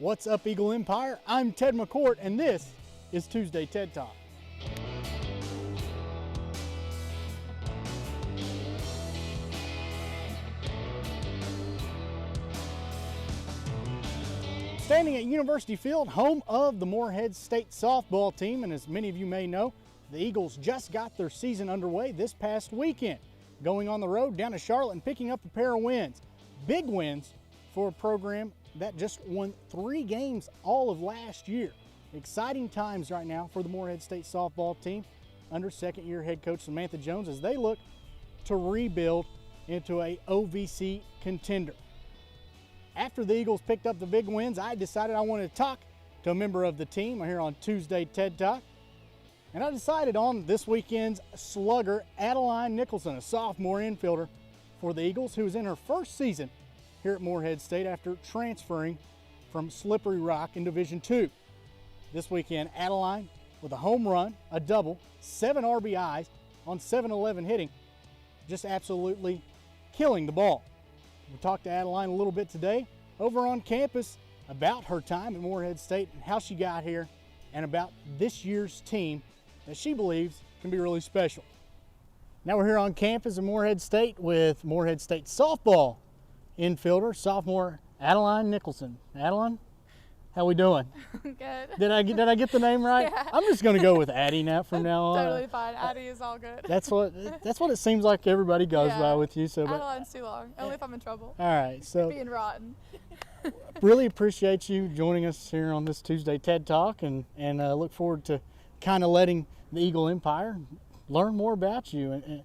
What's up, Eagle Empire? I'm Ted McCoart, and this is Tuesday TED Talk. Standing at University Field, home of the Morehead State Softball team, and as many of you may know, the Eagles just got their season underway this past weekend, going on the road down to Charlotte and picking up a pair of wins. Big wins for a program that just won 3 games all of last year. Exciting times right now for the Morehead State softball team under second-year head coach Samantha Jones as they look to rebuild into a OVC contender. After the Eagles picked up the big wins, I decided I wanted to talk to a member of the team here on Tuesday TED Talk. And I decided on this weekend's slugger, Adeline Nicholson, a sophomore infielder for the Eagles, who is in her first season here at Morehead State after transferring from Slippery Rock in Division II. This weekend, Adeline with a home run, a double, 7 RBIs on 7-11 hitting, just absolutely killing the ball. We talked to Adeline a little bit today over on campus about her time at Morehead State and how she got here and about this year's team that she believes can be really special. Now we're here on campus at Morehead State with Morehead State softball infielder, sophomore Adeline Nicholson. Adeline, how we doing? Good. Did I get the name right? Yeah. I'm just going to go with Addie now from now on. Totally fine. Addie is all good. That's what it seems like everybody goes by with you. So, Adeline's too long. Only if I'm in trouble. All right. So Being rotten. really appreciate you joining us here on this Tuesday TED Talk, and look forward to kind of letting the Eagle Empire learn more about you. And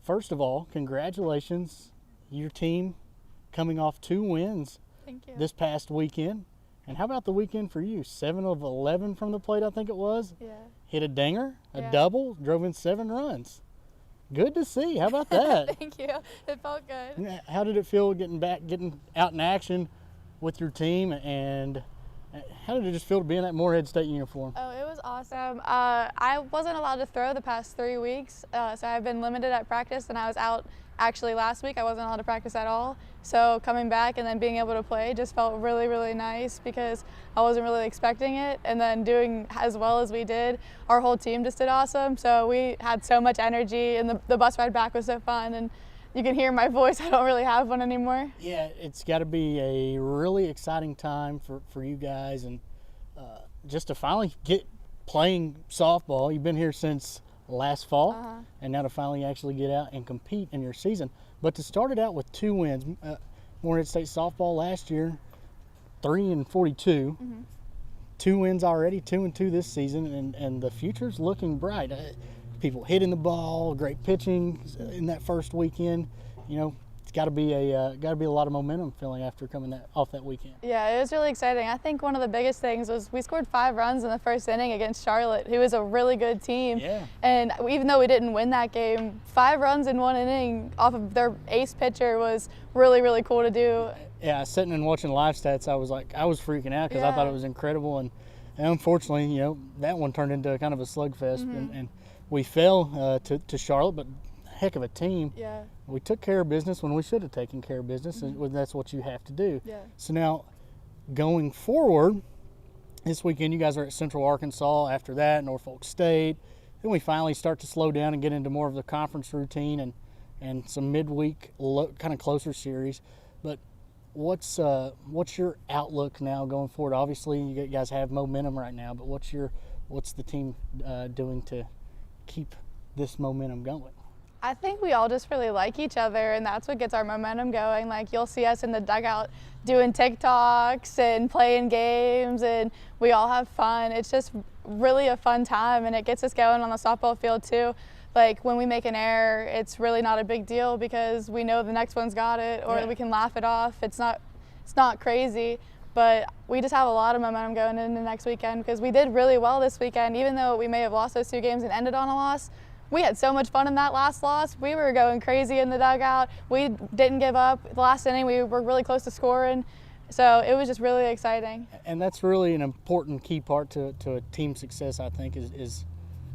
first of all, congratulations, your team coming off 2 wins Thank you. this past weekend. And how about the weekend for you? 7 of 11 from the plate, I think it was. Yeah. Hit a dinger, a Yeah. double, drove in 7 runs. Good to see. How about that? Thank you. It felt good. How did it feel getting out in action with your team, and how did it just feel to be in that Morehead State uniform? Oh, it was awesome. I wasn't allowed to throw the past 3 weeks, so I've been limited at practice, and I was out actually last week. I wasn't allowed to practice at all. So coming back and then being able to play just felt really, really nice because I wasn't really expecting it. And then doing as well as we did, our whole team just did awesome. So we had so much energy, and the bus ride back was so fun. And you can hear my voice. I don't really have one anymore. Yeah, it's got to be a really exciting time for you guys, and just to finally get playing softball. You've been here since last fall, and now to finally actually get out and compete in your season. But to start it out with 2 wins, Morehead State softball last year, 3-42, 2 wins already, 2-2 this season, and the future's looking bright. People hitting the ball, great pitching in that first weekend. You know, it's got to be a lot of momentum feeling after coming off that weekend. Yeah, it was really exciting. I think one of the biggest things was we scored 5 runs in the first inning against Charlotte, who is a really good team. Yeah. And even though we didn't win that game, 5 runs in 1 inning off of their ace pitcher was really, really cool to do. Yeah, sitting and watching live stats, I was freaking out because I thought it was incredible, and unfortunately, you know, that one turned into kind of a slugfest, and we fell to Charlotte, but heck of a team. Yeah. We took care of business when we should have taken care of business, and that's what you have to do. Yeah. So now, going forward, this weekend you guys are at Central Arkansas. After that, Norfolk State. Then we finally start to slow down and get into more of the conference routine and some midweek kind of closer series. But what's your outlook now going forward? Obviously, you guys have momentum right now, but what's the team doing to keep this momentum going? I think we all just really like each other, and that's what gets our momentum going. Like, you'll see us in the dugout doing TikToks and playing games, and we all have fun. It's just really a fun time, and it gets us going on the softball field too. Like, when we make an error, it's really not a big deal because we know the next one's got it, or we can laugh it off. It's not crazy, but we just have a lot of momentum going into next weekend because we did really well this weekend. Even though we may have lost those 2 games and ended on a loss, we had so much fun in that last loss. We were going crazy in the dugout. We didn't give up. The last inning, we were really close to scoring. So it was just really exciting. And that's really an important key part to a team success, I think, is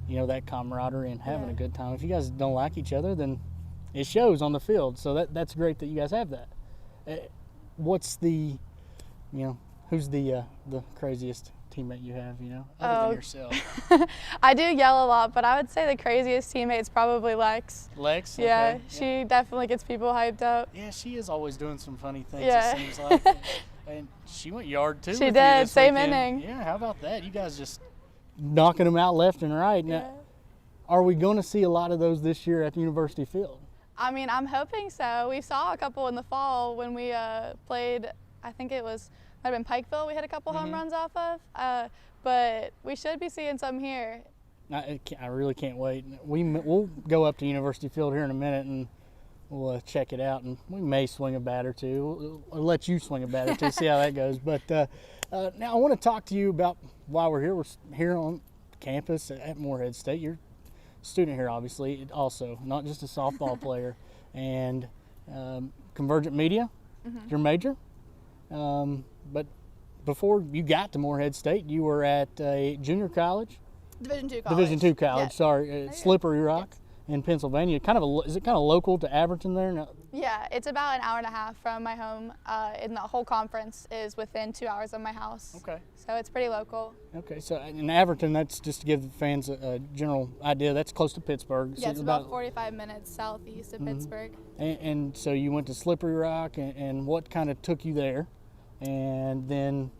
you know, that camaraderie and having a good time. If you guys don't like each other, then it shows on the field. So that's great that you guys have that. What's the, you know, Who's the craziest teammate you have, other than yourself? I do yell a lot, but I would say the craziest teammate's probably Lex. Lex? Yeah, Okay. she definitely gets people hyped up. Yeah, she is always doing some funny things, Yeah. it seems like. And she went yard, too. She with did, you this same weekend. inning. Yeah, how about that? You guys just knocking them out left and right. Now, Yeah. are we going to see a lot of those this year at the University Field? I mean, I'm hoping so. We saw a couple in the fall when we played, I think it might have been Pikeville we hit a couple home runs off of. But we should be seeing some here. I really can't wait. We'll go up to University Field here in a minute and we'll check it out, and we may swing a bat or two. We'll let you swing a bat or two, see how that goes. But now I want to talk to you about why we're here. We're here on campus at Morehead State. You're a student here, obviously, also, not just a softball player. And Convergent Media, your major. But before you got to Morehead State, you were at a junior college. Division II college. Division II college, Yes. sorry. Slippery Rock in Pennsylvania. Is it kind of local to Averton there? No. Yeah, it's about an hour and a half from my home, and the whole conference is within 2 hours of my house. Okay. So it's pretty local. Okay, so in Averton, that's just to give the fans a general idea, that's close to Pittsburgh. Yeah, it's about 45 minutes southeast of Pittsburgh. And so you went to Slippery Rock, and what kind of took you there? And then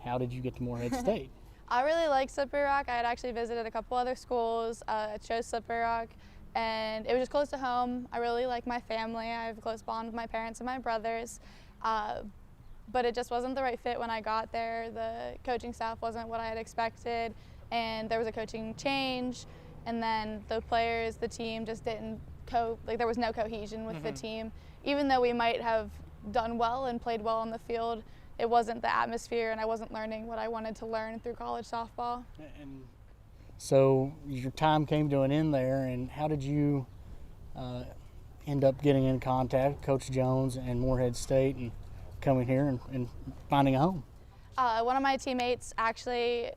how did you get to Morehead State? I really like Slippery Rock. I had actually visited a couple other schools. I chose Slippery Rock, and it was just close to home. I really like my family. I have a close bond with my parents and my brothers. But it just wasn't the right fit when I got there. The coaching staff wasn't what I had expected, and there was a coaching change, and then the players, the team just didn't there was no cohesion with the team. Even though we might have done well and played well on the field, it wasn't the atmosphere, and I wasn't learning what I wanted to learn through college softball. And so your time came to an end there, and how did you end up getting in contact with Coach Jones and Morehead State and coming here and finding a home? One of my teammates actually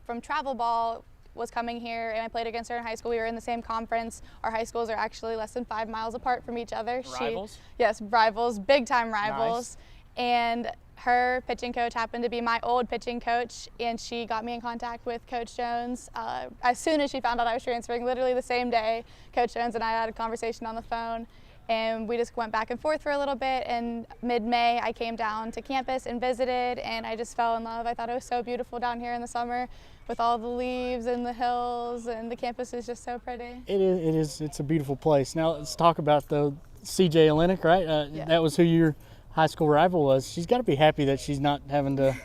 from travel ball was coming here, and I played against her in high school. We were in the same conference. Our high schools are actually less than 5 miles apart from each other. Rivals? Yes, rivals, big time rivals. Nice. And her pitching coach happened to be my old pitching coach, and she got me in contact with Coach Jones. As soon as she found out I was transferring, literally the same day, Coach Jones and I had a conversation on the phone, and we just went back and forth for a little bit. And mid-May, I came down to campus and visited, and I just fell in love. I thought it was so beautiful down here in the summer with all the leaves and the hills, and the campus is just so pretty. It is. It's a beautiful place. Now let's talk about the CJ Olenek, right? Yeah. That was who your high school rival was. She's got to be happy that she's not having to,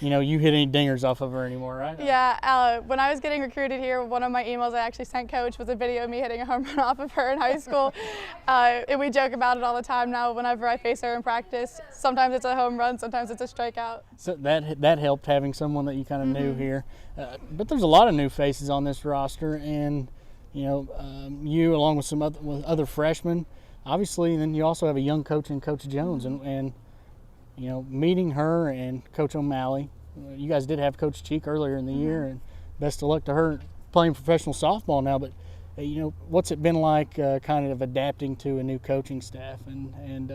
you hit any dingers off of her anymore, right? Yeah, when I was getting recruited here, one of my emails I actually sent Coach was a video of me hitting a home run off of her in high school. And we joke about it all the time now whenever I face her in practice. Sometimes it's a home run, sometimes it's a strikeout. So that helped, having someone that you kind of knew here. But there's a lot of new faces on this roster, and you along with some other freshmen. Obviously, then you also have a young coach in Coach Jones, and meeting her and Coach O'Malley. You guys did have Coach Cheek earlier in the year, and best of luck to her playing professional softball now. But what's it been like, kind of adapting to a new coaching staff and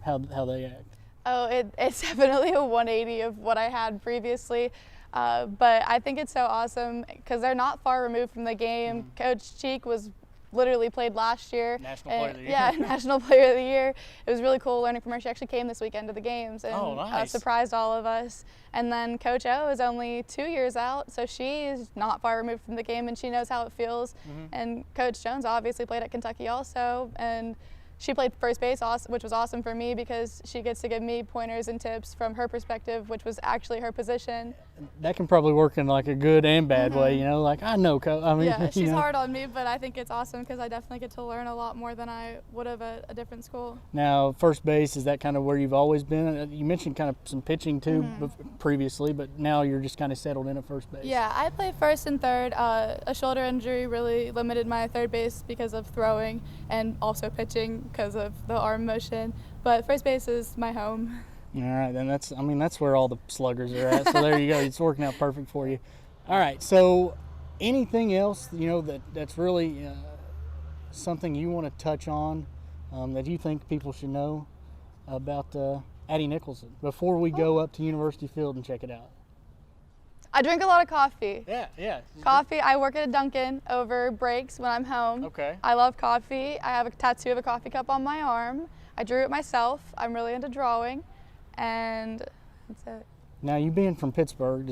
how they act? Oh, it's definitely a 180 of what I had previously. But I think it's so awesome because they're not far removed from the game. Coach Cheek was literally played last year. National Player of the Year. Yeah, National Player of the Year. It was really cool learning from her. She actually came this weekend to the games and surprised all of us. And then Coach O is only 2 years out, so she is not far removed from the game, and she knows how it feels. And Coach Jones obviously played at Kentucky also, and she played first base, which was awesome for me because she gets to give me pointers and tips from her perspective, which was actually her position. That can probably work in like a good and bad way, like I know, Coach. I mean, yeah, she's hard on me, but I think it's awesome because I definitely get to learn a lot more than I would have at a different school. Now, first base, is that kind of where you've always been? You mentioned kind of some pitching too previously, but now you're just kind of settled in at first base. Yeah, I played first and third. A shoulder injury really limited my third base because of throwing and also pitching because of the arm motion, but first base is my home. All right, then that's where all the sluggers are at. So there you go. It's working out perfect for you. All right. So anything else, that's really something you want to touch on that you think people should know about Addie Nicholson, before we go up to University Field and check it out? I drink a lot of coffee. Yeah. Coffee. I work at a Dunkin' over breaks when I'm home. Okay. I love coffee. I have a tattoo of a coffee cup on my arm. I drew it myself. I'm really into drawing, and that's it. Now, you being from Pittsburgh,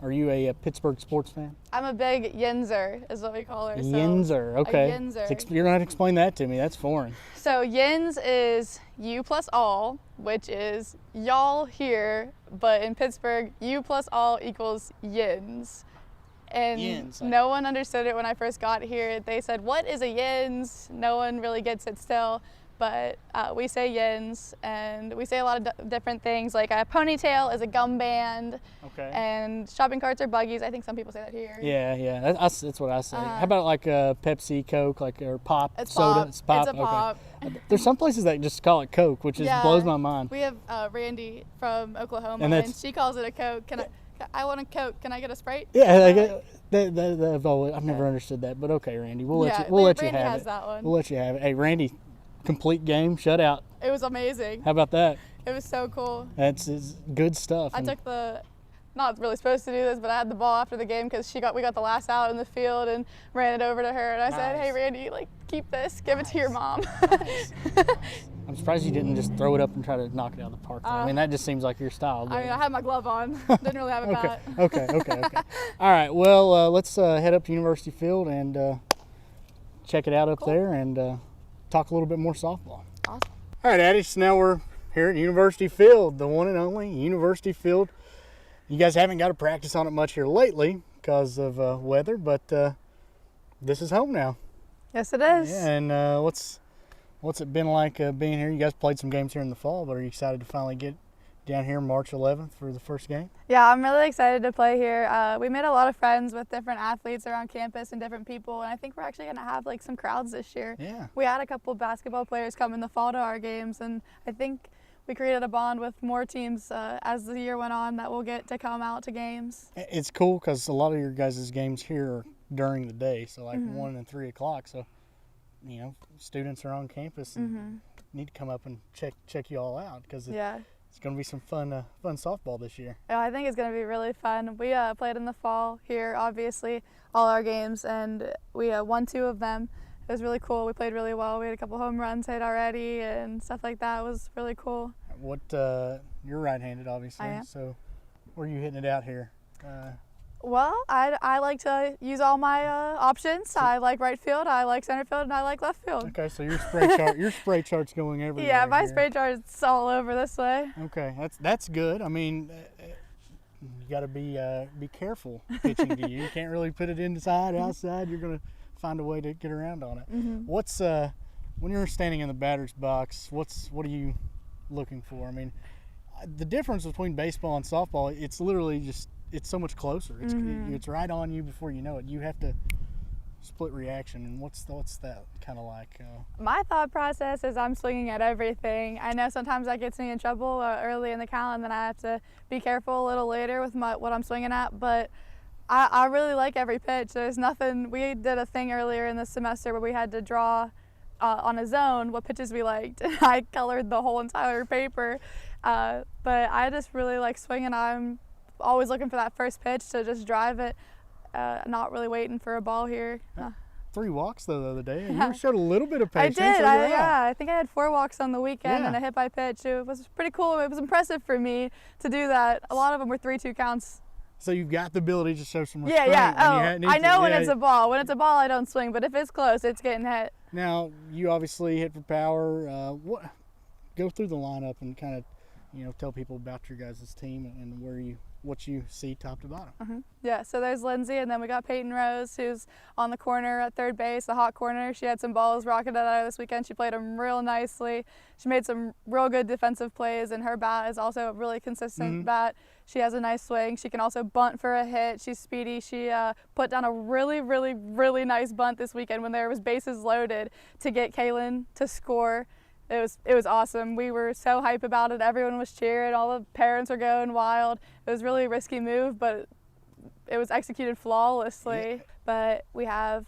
are you a Pittsburgh sports fan? I'm a big Yinzer, is what we call her. Yinzer, okay. A Yinzer. You're going to have to explain that to me. That's foreign. So Yins is you plus all, which is y'all here, but in Pittsburgh, you plus all equals Yins. And Yins. No one understood it when I first got here. They said, what is a Yins? No one really gets it still. But we say Yins, and we say a lot of different things, like a ponytail is a gum band, Okay. and shopping carts are buggies. I think some people say that here. Yeah. That's what I say. How about like Pepsi, Coke, or pop, It's soda? pop. It's pop. It's a pop. Okay. There's some places that just call it Coke, which blows my mind. We have Randy from Oklahoma, And and she calls it a Coke. I want a Coke. Can I get a Sprite? Yeah, I've never understood that, but okay, Randy, we'll let you Randy have has it. that one. We'll let you have it. Hey, Randy, complete game, shutout. It was amazing. How about that? It was so cool. It's good stuff. I took not really supposed to do this, but I had the ball after the game because we got the last out in the field and ran it over to her, and I said, hey Randy, keep this, give it to your mom. Nice. I'm surprised you didn't just throw it up and try to knock it out of the park. I mean, that just seems like your style. I had my glove on. Didn't really have a bat. Okay. All right, well, let's head up to University Field and check it out up there and talk a little bit more softball. Awesome. All right, Addie, so now we're here at University Field, the one and only University Field. You guys haven't got to practice on it much here lately because of weather, but this is home now. Yes, it is. Yeah, and what's it been like being here? You guys played some games here in the fall, but are you excited to finally get down here March 11th for the first game? Yeah, I'm really excited to play here. We made a lot of friends with different athletes around campus and different people, and I think we're actually going to have some crowds this year. Yeah. We had a couple basketball players come in the fall to our games, and I think we created a bond with more teams as the year went on that will get to come out to games. It's cool because a lot of your guys' games here are during the day, so 1 and 3 o'clock. So, students are on campus and need to come up and check you all out because it's going to be some fun softball this year. Yeah, I think it's going to be really fun. We played in the fall here, obviously, all our games, and we won 2 of them. It was really cool. We played really well. We had a couple home runs hit already and stuff like that. It was really cool. You're right-handed, obviously. I am. So where are you hitting it out here? Well, I like to use all my options. I like right field, I like center field, and I like left field. Okay, so your spray chart's going everywhere. Yeah, my here. spray chart's all over this way. Okay, that's good. I mean, you got to be careful pitching to you. You can't really put it inside, outside. You're going to find a way to get around on it. What's when you're standing in the batter's box? What are you looking for? I mean, the difference between baseball and softball, it's literally just it's so much closer. It's right on you before you know it. You have to split reaction. And what's that kind of like? My thought process is I'm swinging at everything. I know sometimes that gets me in trouble early in the count, and then I have to be careful a little later with what I'm swinging at. But I really like every pitch. There's nothing. We did a thing earlier in the semester where we had to draw on a zone what pitches we liked. I colored the whole entire paper. But I just really like swinging. I'm always looking for that first pitch to just drive it, not really waiting for a ball here. 3 walks though the other day. You showed a little bit of patience. I did. I think I had 4 walks on the weekend and a hit by pitch. It was pretty cool. It was impressive for me to do that. A lot of them were 3-2 counts. So you've got the ability to show some restraint. Yeah. I know when it's a ball. When it's a ball, I don't swing. But if it's close, it's getting hit. Now you obviously hit for power. Go through the lineup and kind of, tell people about your guys' team and what you see top to bottom. Yeah, so there's Lindsay, and then we got Peyton Rose, who's on the corner at third base, the hot corner. She had some balls rocketed at her this weekend. She played them real nicely. She made some real good defensive plays, and her bat is also a really consistent bat. She has a nice swing. She can also bunt for a hit. She's speedy. She put down a really, really, really nice bunt this weekend when there was bases loaded to get Kaylin to score. It was awesome. We were so hype about it. Everyone was cheering. All the parents were going wild. It was really a risky move, but it was executed flawlessly. Yeah. But we have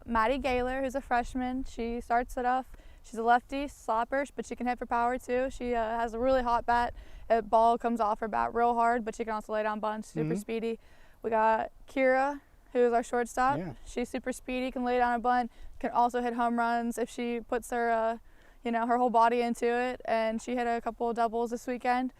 Maddie Gaylor, who's a freshman. She starts it off. She's a lefty slapper, but she can hit for power too. She has a really hot bat. The ball comes off her bat real hard, but she can also lay down bunts, super speedy. We got Kira, who is our shortstop. Yeah. She's super speedy, can lay down a bunt, can also hit home runs if she puts her, her whole body into it. And she hit a couple of doubles this weekend.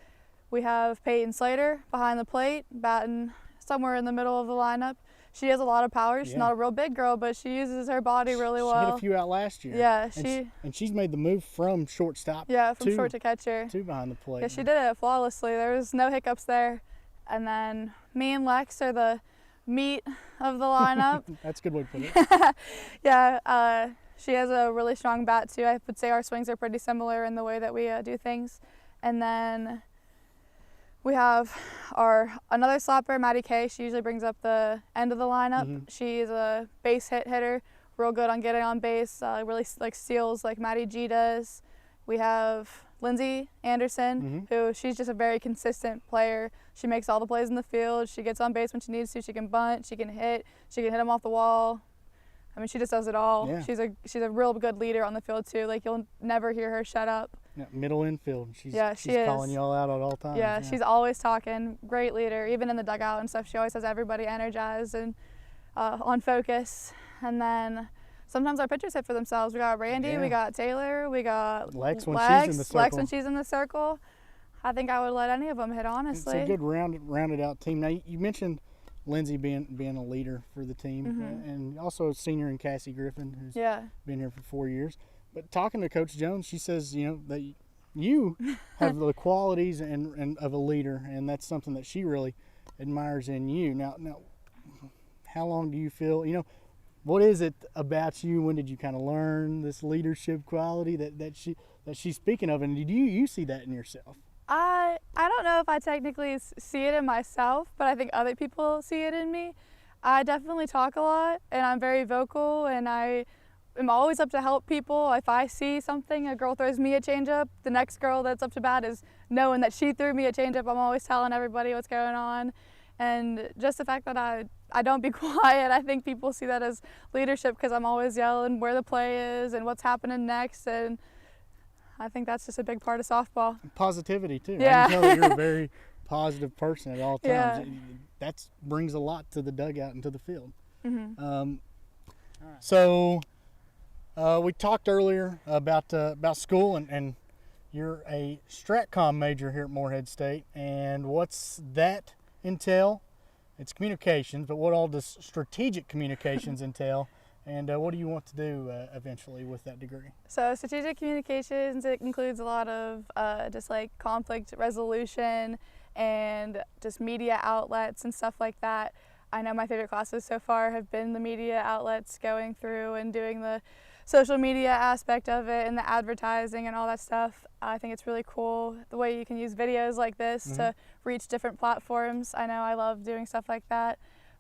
We have Peyton Slater behind the plate, batting somewhere in the middle of the lineup. She has a lot of power. She's not a real big girl, but she uses her body really well. She hit a few out last year. Yeah, and she's made the move from shortstop. Yeah, from short to catcher. To behind the plate. Yeah, she did it flawlessly. There was no hiccups there. And then me and Lex are the meat of the lineup. That's a good way to put it. Yeah, she has a really strong bat too. I would say our swings are pretty similar in the way that we do things. And then we have another slapper, Maddie Kay. She usually brings up the end of the lineup. She's a base hit hitter, real good on getting on base, really like steals like Maddie G does. We have Lindsay Anderson, who she's just a very consistent player. She makes all the plays in the field. She gets on base when she needs to. She can bunt. She can hit them off the wall. I mean, she just does it all. Yeah. She's a real good leader on the field too. Like, you'll never hear her shut up. Yeah, middle infield. She's she is calling y'all out at all times. Yeah, she's always talking. Great leader, even in the dugout and stuff. She always has everybody energized and on focus. And then sometimes our pitchers hit for themselves. We got Randy, we got Taylor, we got Lex when she's in the circle. Lex when she's in the circle. I think I would let any of them hit, honestly. It's a good rounded out team. Now, you mentioned Lindsay being a leader for the team, and also a senior in Cassie Griffin, who's been here for 4 years. But talking to Coach Jones, she says, that you have the qualities and of a leader, and that's something that she really admires in you. Now, how long do you feel, what is it about you? When did you kind of learn this leadership quality that she's speaking of, and do you see that in yourself? I don't know if I technically see it in myself, but I think other people see it in me. I definitely talk a lot, and I'm very vocal, and I am always up to help people. If I see something, a girl throws me a changeup, the next girl that's up to bat is knowing that she threw me a changeup. I'm always telling everybody what's going on. And just the fact that I don't be quiet, I think people see that as leadership, because I'm always yelling where the play is and what's happening next. And I think that's just a big part of softball. Positivity too. Yeah. I can tell that you're a very positive person at all times. Yeah. That brings a lot to the dugout and to the field. Mm-hmm. So we talked earlier about school, and you're a StratCom major here at Morehead State. And what's that entail? It's communications, but what all does strategic communications entail? And what do you want to do eventually with that degree? So strategic communications, it includes a lot of just like conflict resolution and just media outlets and stuff like that. I know my favorite classes so far have been the media outlets, going through and doing the social media aspect of it and the advertising and all that stuff. I think it's really cool the way you can use videos like this to reach different platforms. I know I love doing stuff like that.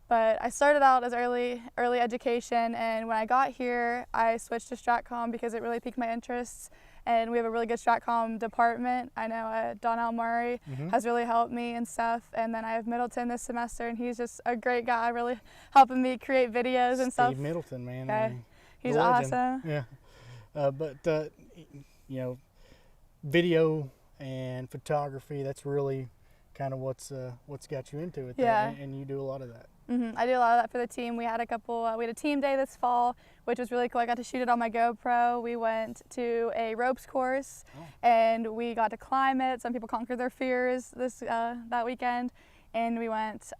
But I started out as early education, and when I got here, I switched to StratCom because it really piqued my interests. And we have a really good StratCom department. I know Donnell Murray has really helped me and stuff. And then I have Middleton this semester, and he's just a great guy, really helping me create videos and stuff. Steve Middleton, man. Yeah, he's awesome. Yeah, but video and photography—that's really kind of what's got you into it. Yeah, and you do a lot of that. I do a lot of that for the team. We had a team day this fall, which was really cool. I got to shoot it on my GoPro. We went to a ropes course, and we got to climb it. Some people conquered their fears that weekend. And we went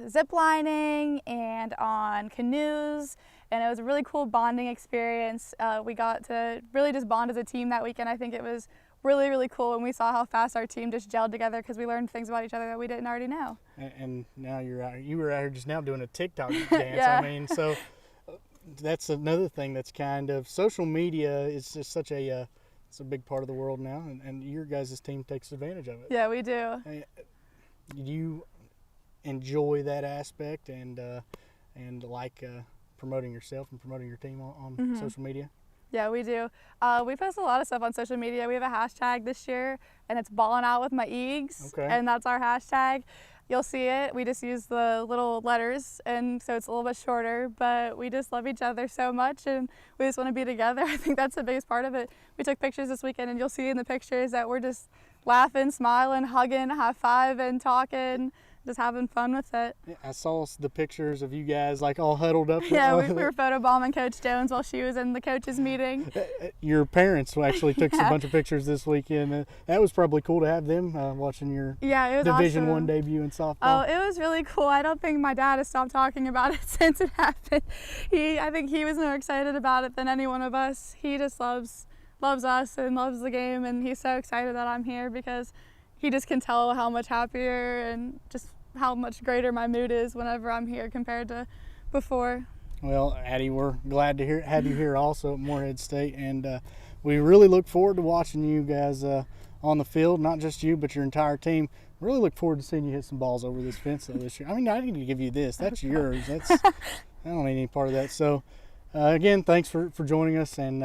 zip lining and on canoes, and it was a really cool bonding experience. We got to really just bond as a team that weekend. I think it was really, really cool, and we saw how fast our team just gelled together because we learned things about each other that we didn't already know. And now you were out here just now doing a TikTok dance. Yeah. I mean, so that's another thing that's kind of, social media is just such it's a big part of the world now, and your guys' team takes advantage of it. Yeah, we do. Do you enjoy that aspect and like promoting yourself and promoting your team on social media? Yeah, we do. We post a lot of stuff on social media. We have a hashtag this year, and it's ballin' out with my Eags, Okay. and that's our hashtag. You'll see it. We just use the little letters, and so it's a little bit shorter, but we just love each other so much, and we just want to be together. I think that's the biggest part of it. We took pictures this weekend, and you'll see in the pictures that we're just laughing, smiling, hugging, high-fiving, talking, just having fun with it. Yeah, I saw the pictures of you guys like all huddled up. Yeah, we were photobombing Coach Jones while she was in the coaches meeting. Your parents actually took Yeah. a bunch of pictures this weekend. That was probably cool to have them watching your Yeah, it was Division awesome. I debut in softball. Oh, it was really cool. I don't think my dad has stopped talking about it since it happened. I think he was more excited about it than any one of us. He just loves us and loves the game, and he's so excited that I'm here because he just can tell how much happier and just how much greater my mood is whenever I'm here compared to before. Well, Addie, we're glad to have you here also at Morehead State, and we really look forward to watching you guys on the field. Not just you, but your entire team. Really look forward to seeing you hit some balls over this fence this year. I mean, I need to give you this. That's yours. I don't need any part of that. So, again, thanks for joining us. And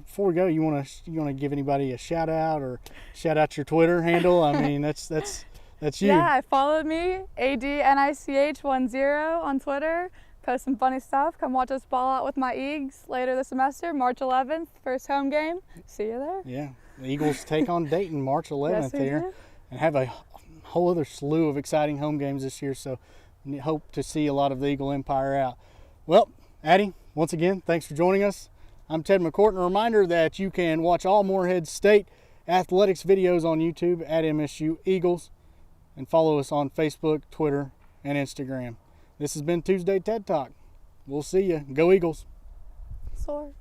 before we go, you want to give anybody a shout out or shout out your Twitter handle? I mean, that's you. Yeah, follow me, ADNICH10 on Twitter. Post some funny stuff. Come watch us ball out with my Eags later this semester, March 11th, first home game. See you there. Yeah, the Eagles take on Dayton March 11th Yes, we here, do. and have a whole other slew of exciting home games this year. So, hope to see a lot of the Eagle Empire out. Well, Addie, once again, thanks for joining us. I'm Ted McCoart, and a reminder that you can watch all Morehead State athletics videos on YouTube at MSU Eagles, and follow us on Facebook, Twitter, and Instagram. This has been Tuesday TED Talk. We'll see you. Go Eagles. Sore.